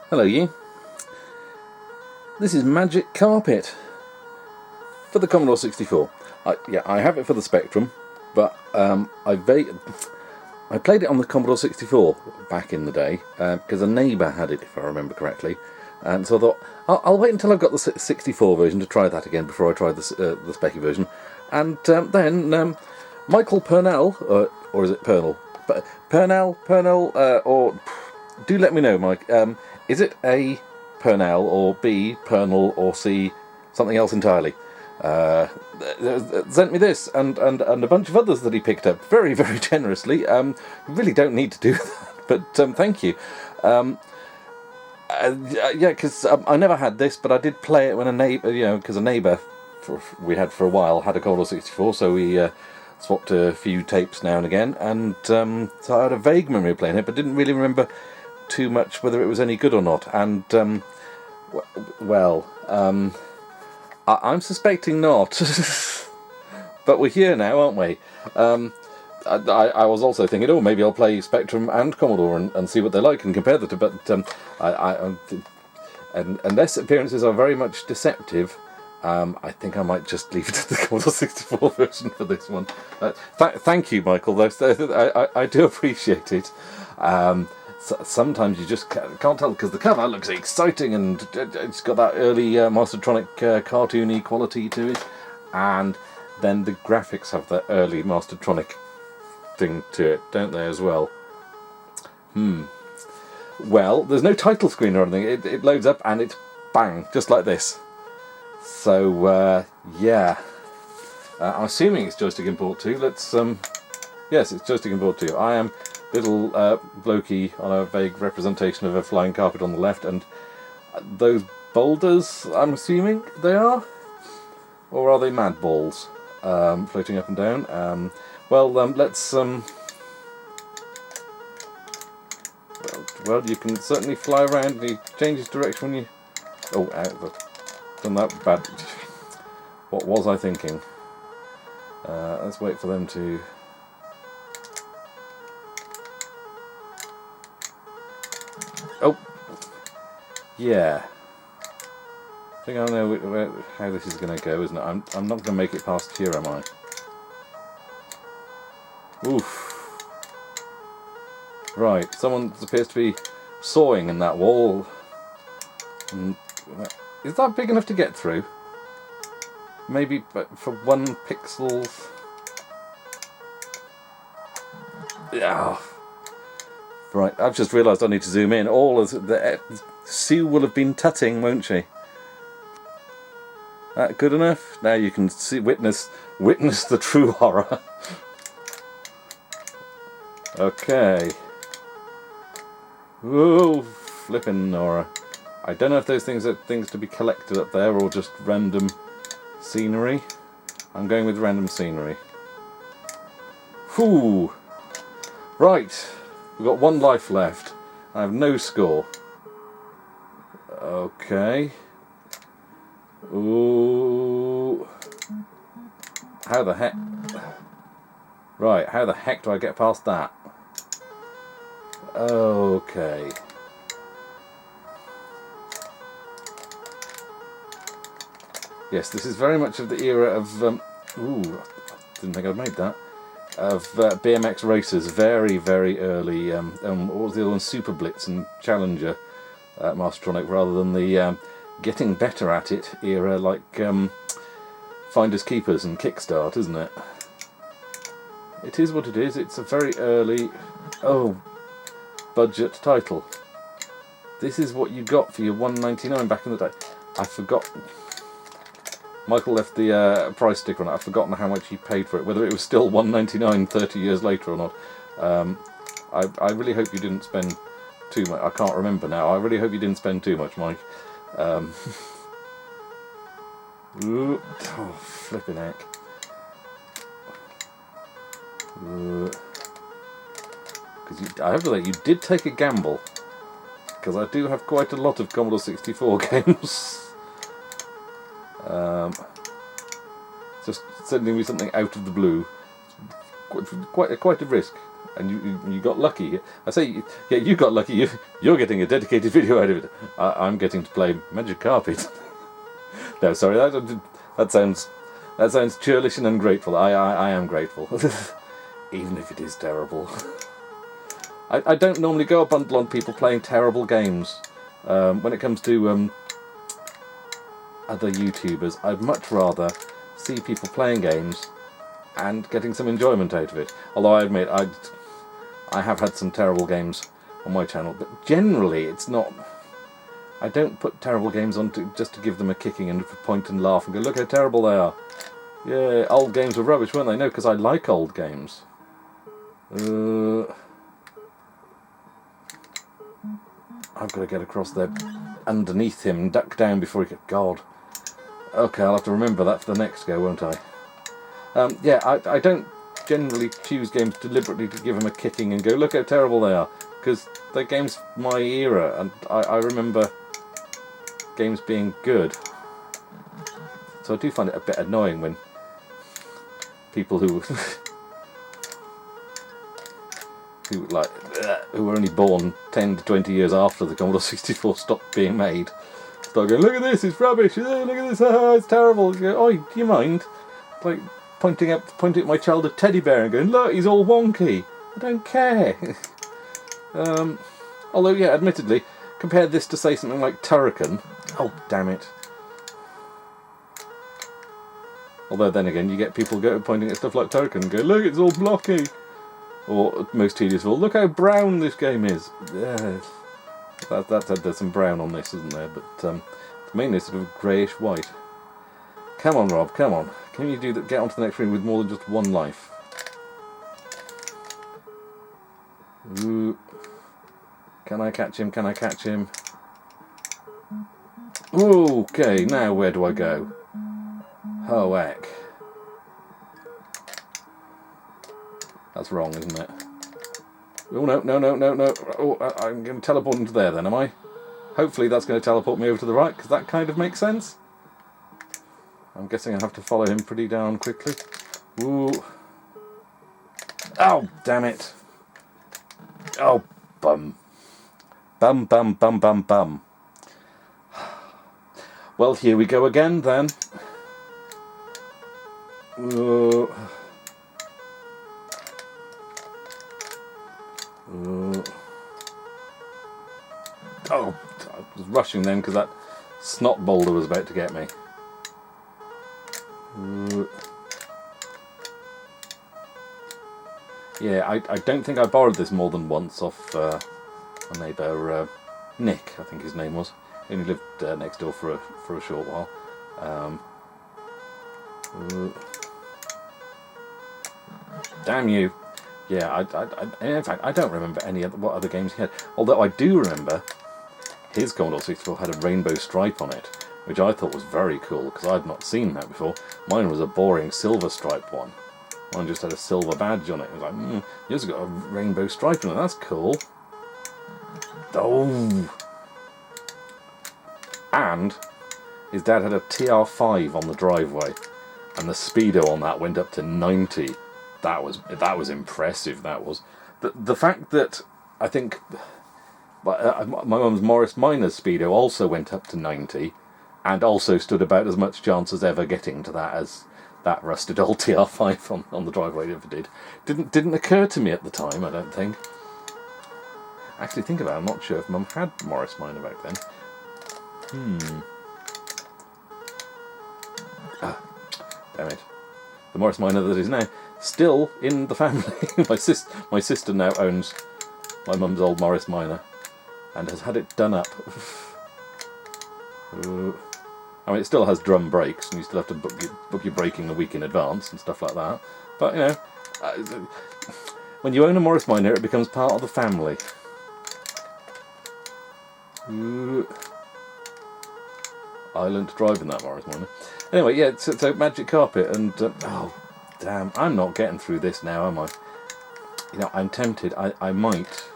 Hello you. This is Magic Carpet for the Commodore 64. I have it for the Spectrum, but I played it on the Commodore 64 back in the day because a neighbour had it, if I remember correctly, and so I thought I'll wait until I've got the 64 version to try that again before I try the Specky version. And then Michael Purnell, or is it Purnell? Purnell, or do let me know, Mike. Is it A, Purnell, or B, Purnell, or C, something else entirely? Sent me this and a bunch of others that he picked up very, very generously. Really don't need to do that, but thank you. Yeah, because I never had this, but I did play it when a neighbour, because a neighbour we had for a while had a Commodore 64, so we swapped a few tapes now and again, and so I had a vague memory of playing it, but didn't really remember too much whether it was any good or not. And I'm suspecting not. But we're here now, aren't we? I was also thinking, maybe I'll play Spectrum and Commodore and see what they're like and compare the two. But unless appearances are very much deceptive, I think I might just leave it to the Commodore 64 version for this one. Thank you, Michael. I do appreciate it. Sometimes you just can't tell because the cover looks exciting and it's got that early Mastertronic cartoony quality to it, and then the graphics have that early Mastertronic thing to it, don't they, as well? Well, there's no title screen or anything. It loads up and it's bang, just like this. So yeah, I'm assuming it's joystick import 2. Let's yes, it's joystick import 2. I am little blokey on a vague representation of a flying carpet on the left, and those boulders, I'm assuming they are, or are they mad balls floating up and down? Let's well, you can certainly fly around. He changes direction when you done that bad. What was I thinking? Let's wait for them to. Oh, yeah. I think I know how this is going to go, isn't it? I'm not going to make it past here, am I? Oof. Right, someone appears to be sawing in that wall. Is that big enough to get through? Maybe, but for 1 pixel. Yeah. Right, I've just realised I need to zoom in. All of the Sue will have been tutting, won't she? That good enough? Now you can see, witness the true horror. Okay. Ooh, flippin' Nora. I don't know if those things are things to be collected up there or just random scenery. I'm going with random scenery. Whew. Right. We've got 1 life left. I have no score. Okay. Ooh. How the heck? Right, how the heck do I get past that? Okay. Yes, this is very much of the era of... didn't think I'd made that. Of BMX racers, very, very early. What was the other one? Super Blitz and Challenger Mastertronic, rather than the getting better at it era like Finders Keepers and Kickstart, isn't it? It is what it is. It's a very early budget title. This is what you got for your $1.99 back in the day. I forgot. Michael left the price sticker on it. I've forgotten how much he paid for it, whether it was still $1.99 30 years later or not. I really hope you didn't spend too much. I can't remember now. I really hope you didn't spend too much, Mike. Ooh, flipping heck. Because I have to say, you did take a gamble. Because I do have quite a lot of Commodore 64 games. Just sending me something out of the blue. Quite a risk. And you got lucky. I say, yeah, you got lucky. You're getting a dedicated video out of it. I'm getting to play Magic Carpet. No, sorry, that sounds churlish and ungrateful. I am grateful, even if it is terrible. I don't normally go up on people playing terrible games. When it comes to other YouTubers, I'd much rather see people playing games and getting some enjoyment out of it. Although I admit I have had some terrible games on my channel, but generally it's not. I don't put terrible games on just to give them a kicking and point and laugh and go, look how terrible they are. Yeah, old games were rubbish, weren't they? No, because I like old games. I've got to get across there underneath him and duck down before he gets... God. Okay, I'll have to remember that for the next go, won't I? Yeah, I don't generally choose games deliberately to give them a kicking and go, look how terrible they are. Because they're games my era, and I remember games being good. So I do find it a bit annoying when people who were only born 10 to 20 years after the Commodore 64 stopped being made start going, look at this, it's rubbish, look at this, it's terrible. You go, oh, do you mind? Like pointing at my childhood teddy bear and going, look, he's all wonky. I don't care. Although, yeah, admittedly, compare this to, say, something like Turrican. Oh, damn it. Although then again, you get people pointing at stuff like Turrican and go, look, it's all blocky. Or, most tedious of all, look how brown this game is. Yeah, there's some brown on this, isn't there? But mainly sort of greyish white. Come on, Rob, come on. Can you do that? Get onto the next ring with more than just one life. Ooh. Can I catch him? Can I catch him? Okay, now where do I go? Oh, heck. That's wrong, isn't it? Oh, no. Oh, I'm going to teleport into there then, am I? Hopefully that's going to teleport me over to the right, because that kind of makes sense. I'm guessing I have to follow him pretty darn quickly. Ooh. Oh, damn it. Oh, bum. Bum. Well, here we go again, then. Oh, I was rushing then because that snot boulder was about to get me. Yeah, I don't think I borrowed this more than once off my neighbour Nick, I think his name was. He only lived next door for a short while. Damn you! Yeah, in fact, I don't remember what other games he had. Although I do remember his Commodore 64 had a rainbow stripe on it, which I thought was very cool because I'd not seen that before. Mine was a boring silver stripe one. Mine just had a silver badge on it. It was like, yours got a rainbow stripe on it. That's cool. Oh. And his dad had a TR5 on the driveway, and the speedo on that went up to 90. That was impressive. That was the fact that I think my mum's Morris Minor's speedo also went up to 90, and also stood about as much chance as ever getting to that as that rusted old TR5 on the driveway ever did. Didn't occur to me at the time, I don't think. Actually, think about it, I'm not sure if Mum had Morris Minor back then. Damn it. The Morris Minor that is now still in the family. My sister now owns my mum's old Morris Minor and has had it done up. I mean, it still has drum brakes, and you still have to book your braking a week in advance and stuff like that. But, you know, when you own a Morris Minor, it becomes part of the family. I learned to drive in that Morris Minor. Anyway, yeah, so Magic Carpet, and oh, damn, I'm not getting through this now, am I? You know, I'm tempted. I might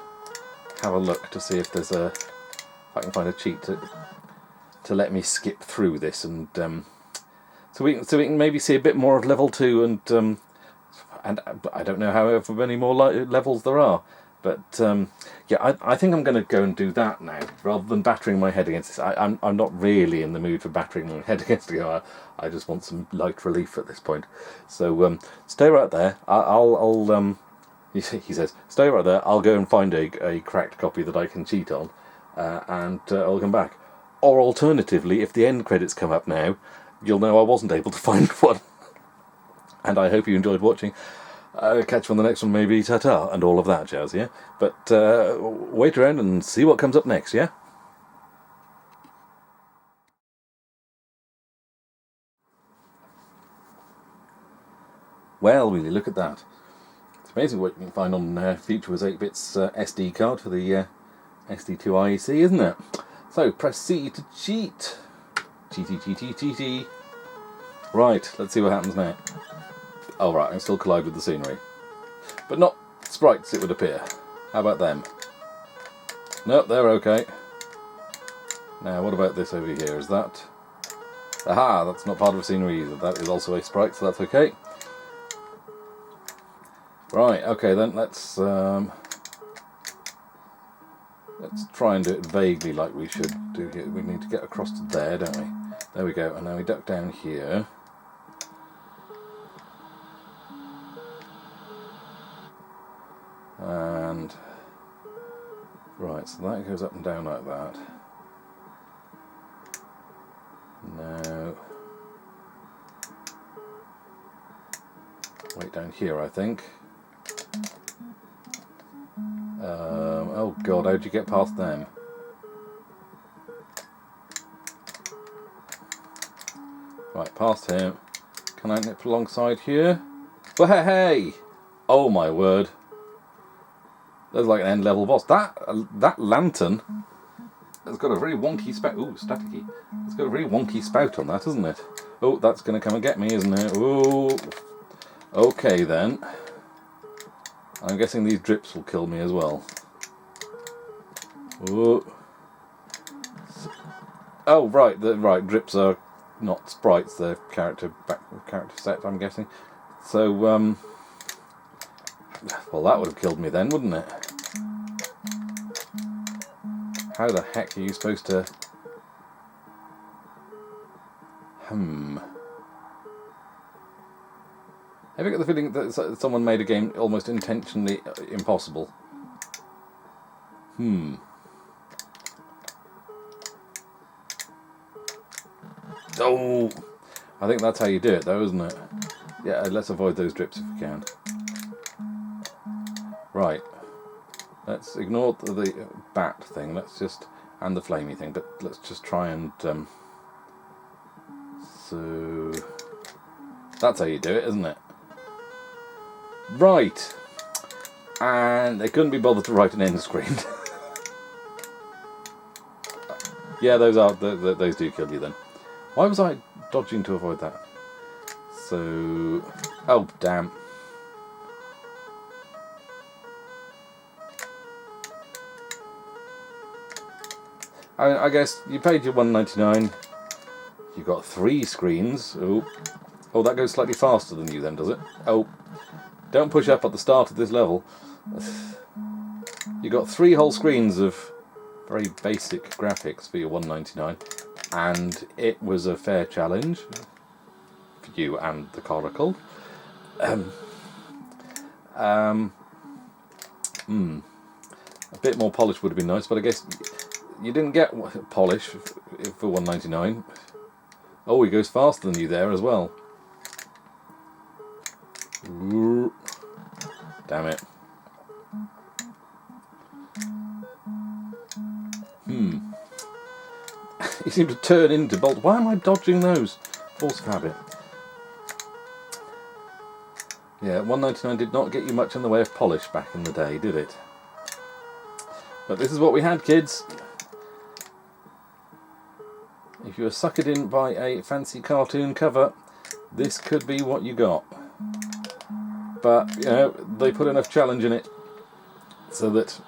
have a look to see if there's if I can find a cheat to let me skip through this, and so we can maybe see a bit more of level 2, and and I don't know however many more levels there are. But yeah, I think I'm going to go and do that now, rather than battering my head against this. I'm not really in the mood for battering my head against it. I just want some light relief at this point. So stay right there. I'll he says, stay right there. I'll go and find a cracked copy that I can cheat on, and I'll come back. Or alternatively, if the end credits come up now, you'll know I wasn't able to find one. And I hope you enjoyed watching. Catch you on the next one, maybe. Ta-ta, and all of that jazz, yeah? But wait around and see what comes up next, yeah? Well, really, look at that. It's amazing what you can find on Future was 8-bit's SD card for the SD2 IEC, isn't it? So, press C to cheat. Cheaty. Right, let's see what happens now. Oh, right, I can still collide with the scenery. But not sprites, it would appear. How about them? Nope, they're okay. Now, what about this over here? Is that... Aha, that's not part of a scenery either. That is also a sprite, so that's okay. Right, okay then, let's try and do it vaguely like we should do here. We need to get across to there, don't we? There we go, and now we duck down here. And right, so that goes up and down like that. Now wait down here, I think. Oh god, how'd you get past them? Right, past him. Can I nip alongside here? Well, hey! Oh my word. There's like an end level boss. That lantern has got a very wonky spout. Ooh, staticky. It's got a very wonky spout on that, isn't it? Oh, that's going to come and get me, isn't it? Ooh. Okay then. I'm guessing these drips will kill me as well. Ooh. Oh, right. Drips are not sprites. They're character set, I'm guessing. So, well, that would have killed me then, wouldn't it? How the heck are you supposed to... Have you got the feeling that someone made a game almost intentionally impossible? Oh! I think that's how you do it, though, isn't it? Yeah, let's avoid those drips if we can. Right. Let's ignore the bat thing. Let's just... and the flamey thing, but let's just try and... so... That's how you do it, isn't it? Right. And they couldn't be bothered to write an end screen. Yeah, those do kill you then. Why was I dodging to avoid that? So... oh, damn. I guess you paid your $1.99. You got 3 screens. Oh, that goes slightly faster than you then, does it? Oh, don't push up at the start of this level. You got 3 whole screens of very basic graphics for your $1.99, and it was a fair challenge for you and the Coracle. A bit more polish would have been nice, but I guess you didn't get polish for $1.99. Oh, he goes faster than you there as well. Ooh. Damn it. You seem to turn into bolt. Why am I dodging those? Force of habit. Yeah, $1.99 did not get you much in the way of polish back in the day, did it? But this is what we had, kids. If you were suckered in by a fancy cartoon cover, this could be what you got. But, you know, they put enough challenge in it so that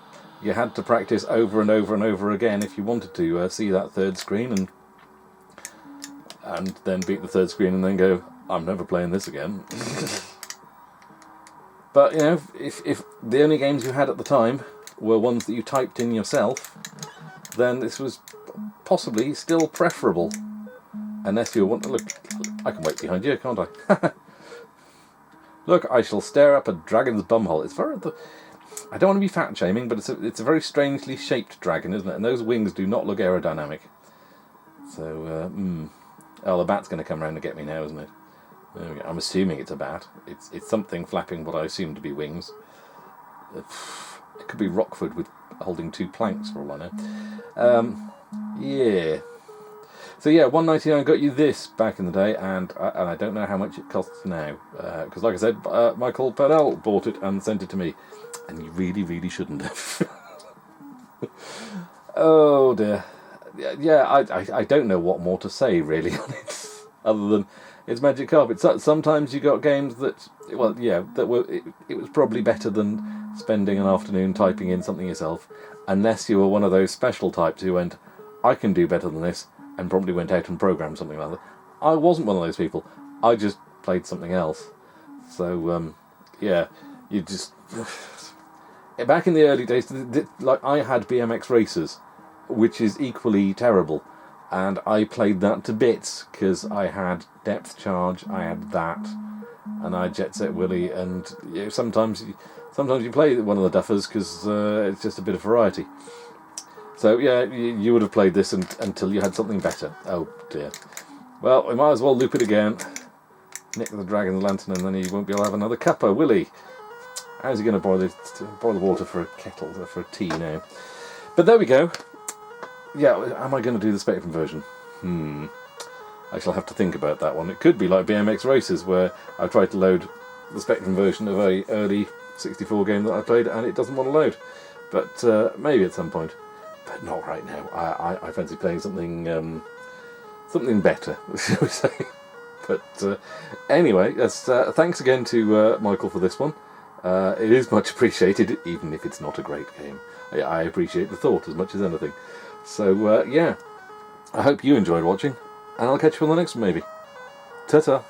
you had to practice over and over and over again if you wanted to see that third screen and then beat the third screen and then go, I'm never playing this again. But, you know, if the only games you had at the time were ones that you typed in yourself, then this was possibly still preferable. Unless you want to look... I can wait behind you, can't I? Look, I shall stare up a dragon's bumhole. It's very... I don't want to be fat-shaming, but it's a very strangely shaped dragon, isn't it? And those wings do not look aerodynamic. So, oh, the bat's going to come round and get me now, isn't it? There we go. I'm assuming it's a bat. It's something flapping what I assume to be wings. It could be Rockford with holding 2 planks for all I know. Yeah. So yeah, $1.99 got you this back in the day, and I don't know how much it costs now. Because like I said, Michael Purnell bought it and sent it to me. And you really, really shouldn't have. Oh dear. Yeah, I don't know what more to say really on it, other than it's Magic Carpet. Sometimes you got games that, well, yeah, that were it was probably better than spending an afternoon typing in something yourself, unless you were one of those special types who went, I can do better than this, and promptly went out and programmed something like that. I wasn't one of those people. I just played something else. So yeah, you just back in the early days, like I had BMX Racers, which is equally terrible, and I played that to bits because I had Depth Charge, I had that, and I had Jet Set Willy, and you know, sometimes you play one of the duffers because it's just a bit of variety. So yeah, you would have played this until you had something better. Oh dear. Well, we might as well loop it again. Nick the Dragon's Lantern, and then he won't be able to have another cuppa, will he? How's he going to boil the water for a kettle, for a tea now? But there we go. Yeah, am I going to do the Spectrum version? I shall have to think about that one. It could be like BMX Racers, where I tried to load the Spectrum version of a early 64 game that I played, and it doesn't want to load. But maybe at some point. But not right now. I fancy playing something better, shall we say. But anyway, thanks again to Michael for this one. It is much appreciated, even if it's not a great game. I appreciate the thought as much as anything. So, yeah, I hope you enjoyed watching, and I'll catch you on the next one, maybe. Ta-ta!